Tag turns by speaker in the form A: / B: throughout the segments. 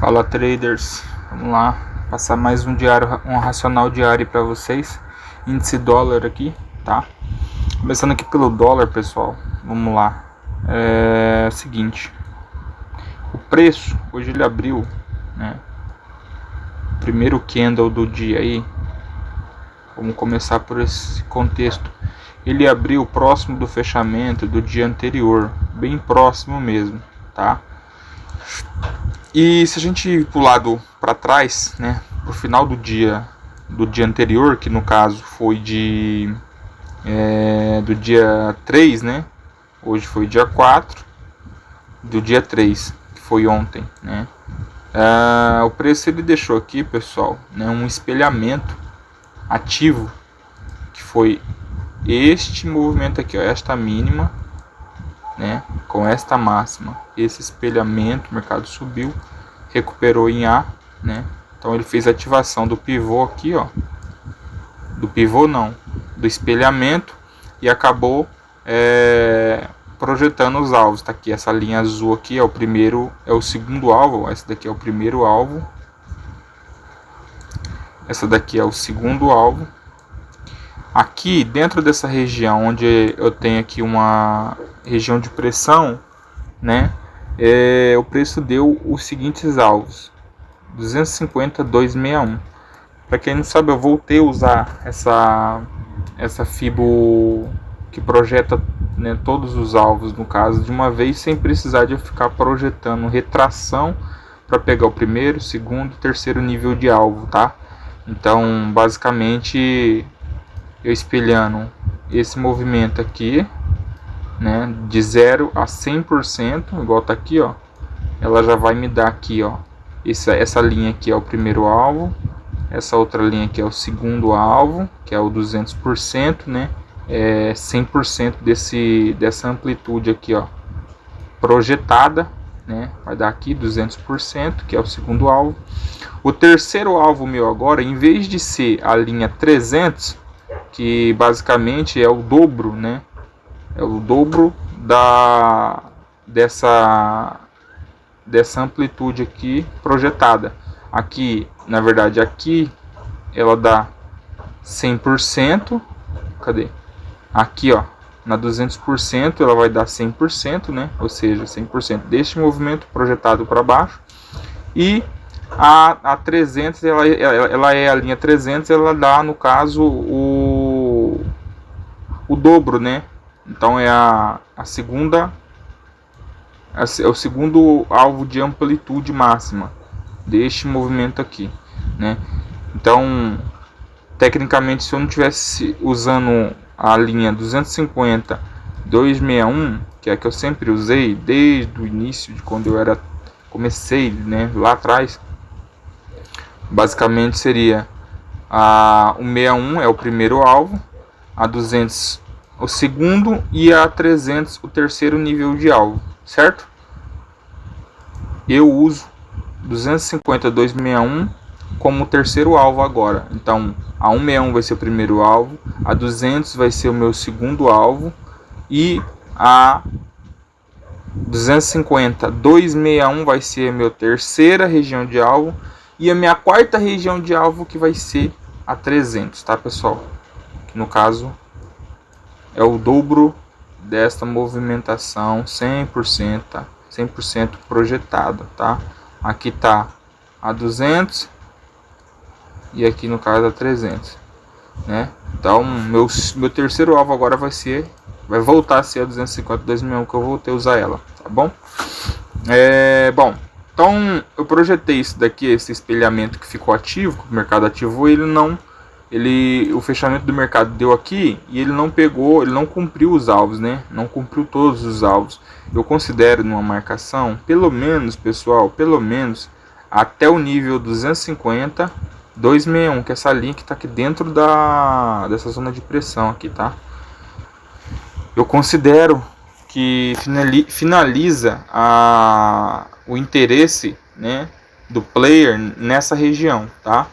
A: Fala, traders, vamos lá passar mais um diário, um racional diário para vocês. Índice dólar aqui, tá? Começando aqui pelo dólar, pessoal, vamos lá. É o seguinte, o preço hoje ele abriu, né? Primeiro candle do dia aí. Vamos começar por esse contexto. Ele abriu próximo do fechamento do dia anterior, bem próximo mesmo, tá? E se a gente pular para trás, né, pro final do dia anterior, que no caso foi do dia 3, né? Hoje foi dia 4 do dia 3, que foi ontem, né? O preço ele deixou aqui, pessoal, né, um espelhamento ativo, que foi este movimento aqui, ó, esta mínima, né, com esta máxima, esse espelhamento, o mercado subiu, recuperou em A, né? Então ele fez a ativação do pivô aqui, ó, do espelhamento, e acabou projetando os alvos. Tá aqui, essa linha azul aqui é o segundo alvo, essa daqui é o primeiro alvo, essa daqui é o segundo alvo. Aqui dentro dessa região, onde eu tenho aqui uma região de pressão, né, o preço deu os seguintes alvos: 250, 261. Para quem não sabe, eu voltei a usar essa Fibo que projeta, né, todos os alvos, no caso, de uma vez, sem precisar de eu ficar projetando retração para pegar o primeiro, segundo e terceiro nível de alvo, tá? Então, basicamente, eu espelhando esse movimento aqui, né, de 0 a 100%, igual tá aqui, ó, ela já vai me dar aqui, ó, essa linha aqui é o primeiro alvo, essa outra linha aqui é o segundo alvo, que é o 200%, né, 100% dessa amplitude aqui, ó, projetada, né, vai dar aqui 200%, que é o segundo alvo. O terceiro alvo meu agora, em vez de ser a linha 300, que basicamente é o dobro, né, é o dobro dessa amplitude aqui projetada. Aqui, na verdade, aqui ela dá 100%. Cadê? Aqui, ó, na 200% ela vai dar 100%, né? Ou seja, 100% deste movimento projetado para baixo. E a 300, ela é a linha 300, ela dá, no caso, o dobro, né? Então é a segunda, é o segundo alvo de amplitude máxima deste movimento aqui, né? Então, tecnicamente, se eu não tivesse usando a linha 250, 261, que é a que eu sempre usei desde o início, de quando eu comecei, né, lá atrás, basicamente seria a 161 é o primeiro alvo, a 200 o segundo e a 300 o terceiro nível de alvo, certo? Eu uso 250, 261 como terceiro alvo agora. Então a 161 vai ser o primeiro alvo, a 200 vai ser o meu segundo alvo, e a 250, 261 vai ser a minha terceira região de alvo, e a minha quarta região de alvo, que vai ser a 300, tá, pessoal? Que no caso é o dobro desta movimentação 100%, tá? 100% projetado, tá? Aqui tá a 200 e aqui no caso a 300, né? Então meu terceiro alvo agora vai voltar a ser a 250, 2001, que eu voltei a usar ela, tá bom? Bom, então eu projetei isso daqui, esse espelhamento que ficou ativo, que o mercado ativou, o fechamento do mercado deu aqui e ele não cumpriu os alvos, né? Não cumpriu todos os alvos. Eu considero numa marcação, pelo menos, pessoal, pelo menos até o nível 250, 261, que é essa linha que está aqui dentro dessa zona de pressão aqui, tá? Eu considero que finaliza o interesse, né, do player nessa região, tá?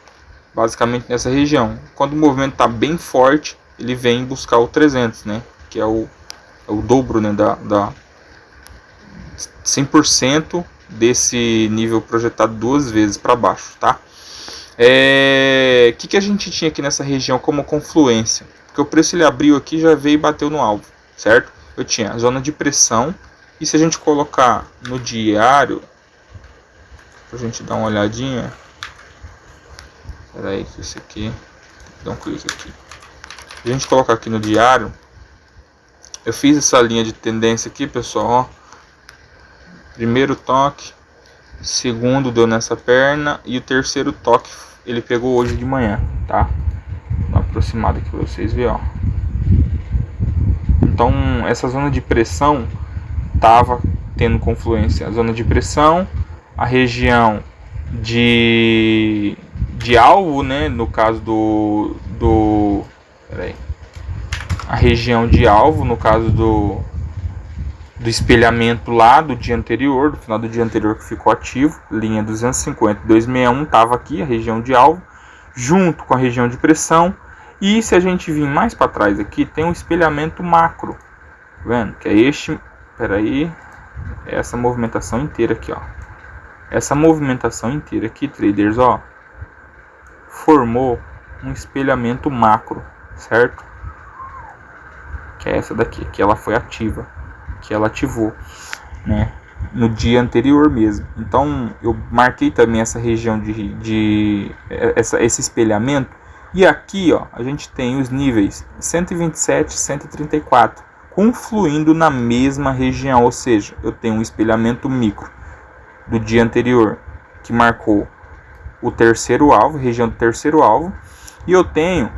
A: Basicamente nessa região. Quando o movimento está bem forte, ele vem buscar o 300, né? Que é o dobro, né, da 100% desse nível projetado 2 vezes para baixo, tá? Que a gente tinha aqui nessa região como confluência? Porque o preço ele abriu aqui, já veio e bateu no alvo, certo? Eu tinha a zona de pressão, e se a gente colocar no diário, pra gente dar uma olhadinha, peraí que esse aqui, dá um clique aqui, se a gente colocar aqui no diário, eu fiz essa linha de tendência aqui, pessoal, ó. Primeiro toque, segundo deu nessa perna, e o terceiro toque ele pegou hoje de manhã, tá? Dá uma aproximada aqui pra vocês verem, ó. Então essa zona de pressão tava tendo confluência, a zona de pressão, a região de alvo, né? No caso a região de alvo, no caso do espelhamento lá do dia anterior, do final do dia anterior que ficou ativo, linha 250, 261 estava aqui, a região de alvo, junto com a região de pressão. E se a gente vir mais para trás aqui, tem um espelhamento macro, tá vendo? Que é este, peraí, essa movimentação inteira aqui, ó. Essa movimentação inteira aqui, traders, ó, formou um espelhamento macro, certo? Que é essa daqui, que ela foi ativa, que ela ativou, né, no dia anterior mesmo. Então eu marquei também essa região esse espelhamento. E aqui, ó, a gente tem os níveis 127 e 134 confluindo na mesma região, ou seja, eu tenho um espelhamento micro do dia anterior que marcou o terceiro alvo, região do terceiro alvo, e eu tenho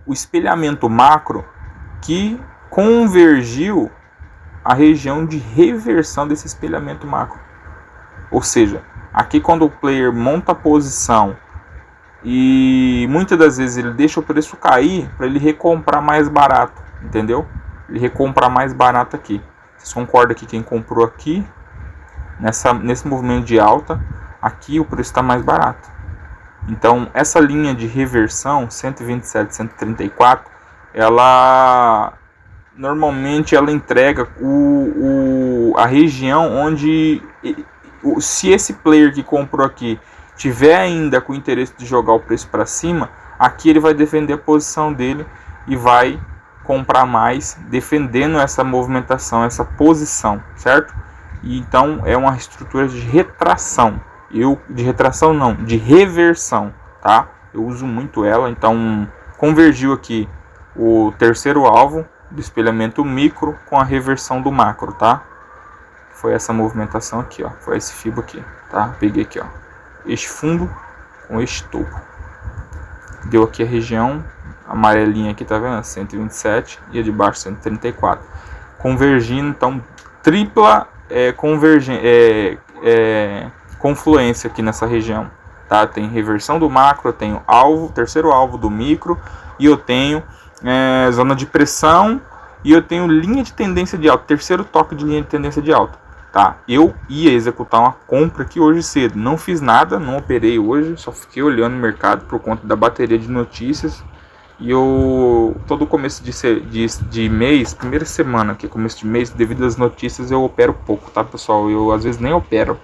A: o espelhamento macro que convergiu a região de reversão desse espelhamento macro. Ou seja, aqui quando o player monta a posição e muitas das vezes ele deixa o preço cair para ele recomprar mais barato, entendeu? Ele recomprar mais barato aqui. Vocês concordam que quem comprou aqui nesse movimento de alta, aqui o preço está mais barato. Então essa linha de reversão 127, 134, ela normalmente ela entrega a região onde, se esse player que comprou aqui tiver ainda com o interesse de jogar o preço para cima, aqui ele vai defender a posição dele e vai comprar mais, defendendo essa movimentação, essa posição, certo? E então é uma estrutura de retração. De reversão, tá? Eu uso muito ela. Então convergiu aqui o terceiro alvo do espelhamento micro com a reversão do macro, tá? Foi essa movimentação aqui, ó. Foi esse fibo aqui, tá? Peguei aqui, ó, este fundo com este topo. Deu aqui a região amarelinha aqui, tá vendo? 127 e a de baixo 134. Convergindo, então tripla confluência aqui nessa região, tá? Tem reversão do macro, eu tenho alvo, terceiro alvo do micro, e eu tenho zona de pressão, e eu tenho linha de tendência de alta, terceiro toque de linha de tendência de alta, tá? Eu ia executar uma compra aqui hoje cedo, não fiz nada, não operei hoje, só fiquei olhando o mercado por conta da bateria de notícias. E todo começo de mês, primeira semana que começo de mês, devido às notícias, eu opero pouco, tá, pessoal? Eu às vezes nem opero.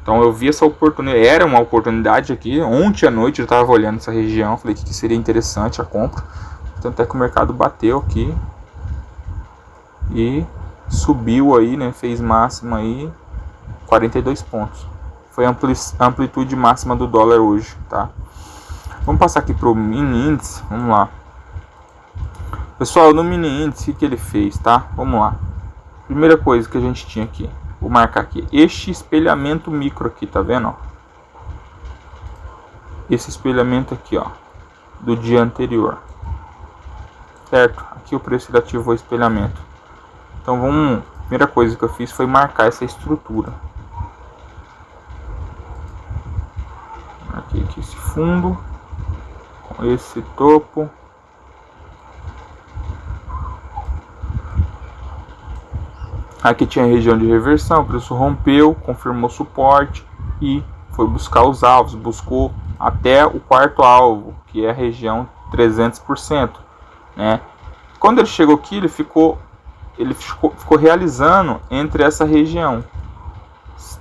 A: Então eu vi essa oportunidade, era uma oportunidade aqui. Ontem à noite eu estava olhando essa região, falei que seria interessante a compra. Tanto é que o mercado bateu aqui e subiu aí, né? Fez máxima aí 42 pontos. Foi a amplitude máxima do dólar hoje, tá? Vamos passar aqui para o mini índice, vamos lá. Pessoal, no mini índice, o que ele fez, tá? Vamos lá. Primeira coisa que a gente tinha aqui, vou marcar aqui, este espelhamento micro aqui, tá vendo? Ó? Esse espelhamento aqui, ó, do dia anterior, certo? Aqui o preço ele ativou o espelhamento. Então vamos, primeira coisa que eu fiz foi marcar essa estrutura. Marquei aqui esse fundo, esse topo, aqui tinha a região de reversão, o preço rompeu, confirmou suporte e foi buscar os alvos, buscou até o quarto alvo, que é a região 300%, né? Quando ele chegou aqui, ele ficou realizando entre essa região,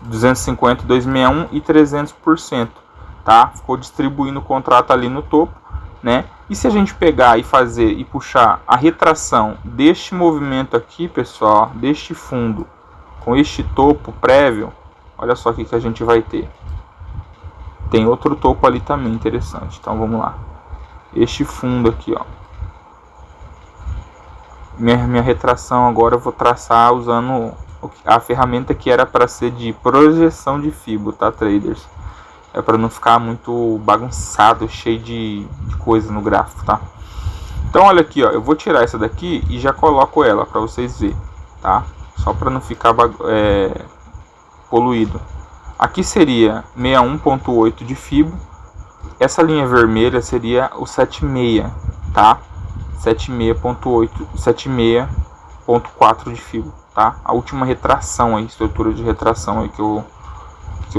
A: 250, 261 e 300%, tá? Ficou distribuindo o contrato ali no topo, né? E se a gente pegar e fazer e puxar a retração deste movimento aqui, pessoal, deste fundo com este topo prévio, olha só o que a gente vai ter. Tem outro topo ali também interessante. Então vamos lá. Este fundo aqui, ó. Minha retração agora eu vou traçar usando a ferramenta que era para ser de projeção de Fibo, tá, traders? É para não ficar muito bagunçado, cheio de coisa no gráfico, tá? Então olha aqui, ó, eu vou tirar essa daqui e já coloco ela para vocês verem, tá? Só para não ficar poluído. Aqui seria 61.8 de Fibo. Essa linha vermelha seria o 76, tá? 76.8, 76.4 de Fibo, tá? A última retração aí, estrutura de retração aí que eu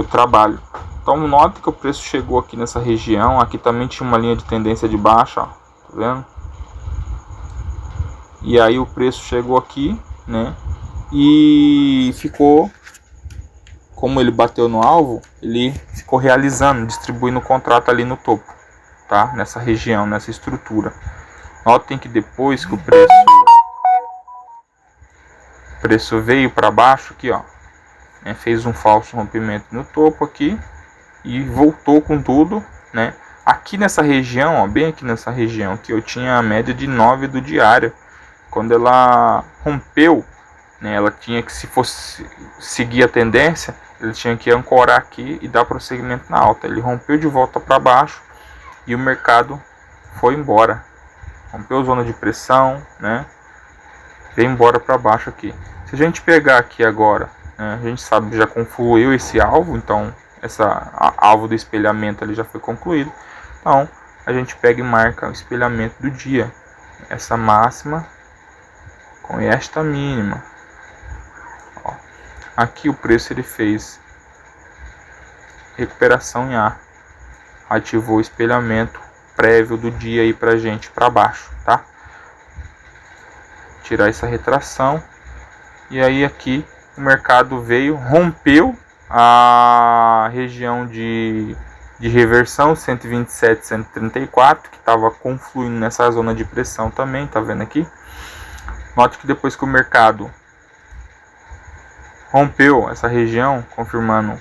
A: trabalho. Então note que o preço chegou aqui nessa região. Aqui também tinha uma linha de tendência de baixa, ó, tá vendo? E aí o preço chegou aqui, né? E ficou, como ele bateu no alvo, ele ficou realizando, distribuindo o contrato ali no topo, tá? Nessa região, nessa estrutura. Notem que depois que o preço veio para baixo aqui, ó, né? Fez um falso rompimento no topo aqui e voltou com tudo, né? Aqui nessa região, ó, bem aqui nessa região que eu tinha a média de 9 do diário. Quando ela rompeu, né, ela tinha que, se fosse seguir a tendência, ele tinha que ancorar aqui e dar prosseguimento na alta. Ele rompeu de volta para baixo e o mercado foi embora. Rompeu a zona de pressão, né? Veio embora para baixo aqui. Se a gente pegar aqui agora, né, a gente sabe que já concluiu esse alvo, então alvo do espelhamento ali já foi concluído. Então a gente pega e marca o espelhamento do dia. Essa máxima com esta mínima. Ó, aqui o preço ele fez recuperação em A, ativou o espelhamento prévio do dia aí pra gente para baixo, tá? Tirar essa retração e aí aqui o mercado veio, rompeu a região de reversão 127, 134 que estava confluindo nessa zona de pressão também, tá vendo aqui? Note que depois que o mercado rompeu essa região, confirmando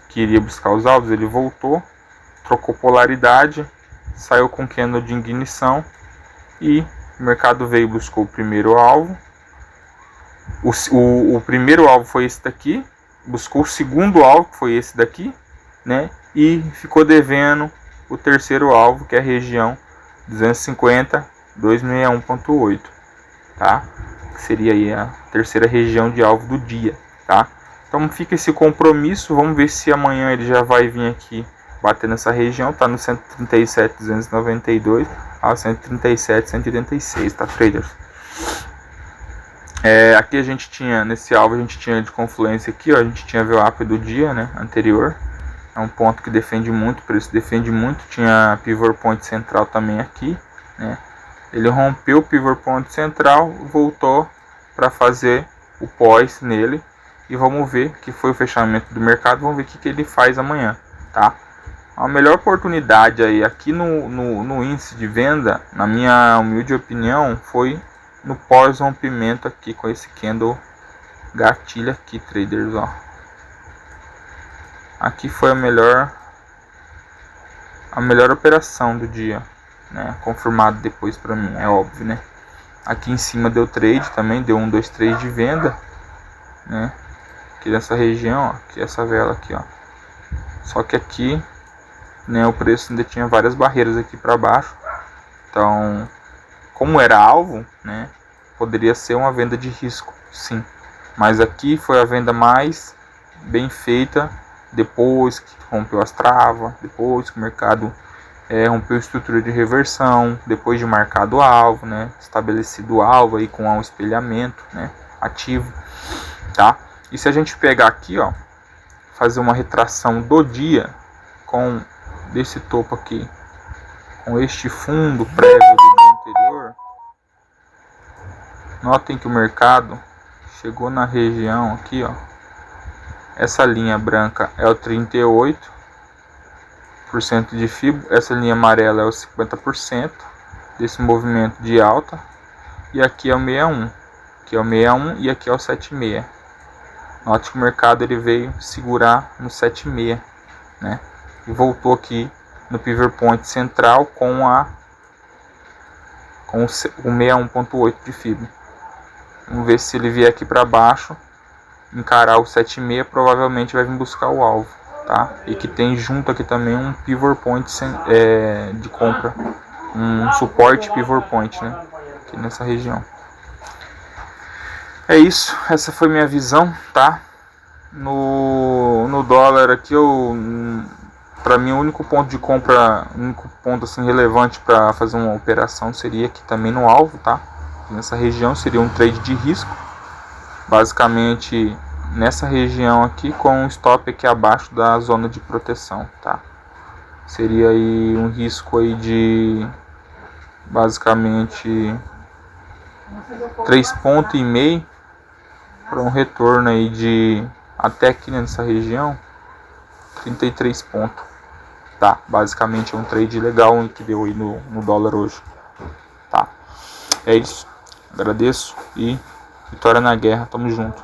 A: que iria buscar os alvos, ele voltou, trocou polaridade, saiu com candle de ignição e o mercado veio e buscou o primeiro alvo. O primeiro alvo foi esse daqui, buscou o segundo alvo, que foi esse daqui, né? E ficou devendo o terceiro alvo, que é a região 250, 261.8. Tá? Que seria aí a terceira região de alvo do dia, tá? Então fica esse compromisso, vamos ver se amanhã ele já vai vir aqui bater nessa região, tá no 137.292 a 137.186, tá, traders? Aqui a gente tinha, nesse alvo a gente tinha de confluência aqui, ó, a gente tinha VWAP do dia, né, anterior. É um ponto que defende muito, o preço defende muito, tinha pivot point central também aqui, né? Ele rompeu o pivot point central, voltou para fazer o pós nele e vamos ver que foi o fechamento do mercado. Vamos ver o que ele faz amanhã, tá? A melhor oportunidade aí aqui no índice de venda, na minha humilde opinião, foi no pós rompimento aqui com esse candle gatilho aqui, traders, ó. Aqui foi a melhor operação do dia, né? Confirmado depois para mim, é óbvio, né? Aqui em cima deu trade também, deu 1, 2, 3 de venda, né? Aqui nessa região, ó, aqui essa vela aqui, ó. Só que aqui, né, o preço ainda tinha várias barreiras aqui para baixo. Então, como era alvo, né, poderia ser uma venda de risco, sim. Mas aqui foi a venda mais bem feita depois que rompeu as travas, depois que o mercado rompeu a estrutura de reversão, depois de marcado o alvo, né, estabelecido o alvo aí com um espelhamento, né, ativo, tá? E se a gente pegar aqui, ó, fazer uma retração do dia com desse topo aqui, com este fundo prévio do dia anterior, notem que o mercado chegou na região aqui, ó, Essa linha branca é o 38% de fibra, essa linha amarela é o 50% desse movimento de alta, e aqui é o 61, aqui é o 61 e aqui é o 76. Note que o mercado ele veio segurar no 76, né? E voltou aqui no pivot point central com o 61.8 de fibra. Vamos ver se ele vier aqui para baixo, encarar o 76, provavelmente vai vir buscar o alvo, tá? E que tem junto aqui também um pivot point de compra, um suporte pivot point, né? Aqui nessa região. É isso, essa foi minha visão, tá? No dólar aqui, para mim o único ponto de compra, o único ponto assim relevante para fazer uma operação seria aqui também no alvo, tá? Nessa região seria um trade de risco, basicamente nessa região aqui com um stop aqui abaixo da zona de proteção, tá? Seria aí um risco aí de basicamente 3,5 pontos para um retorno aí de até aqui nessa região 33 pontos, tá? Basicamente é um trade legal que deu aí no dólar hoje, tá? É isso, agradeço e vitória na guerra, tamo junto.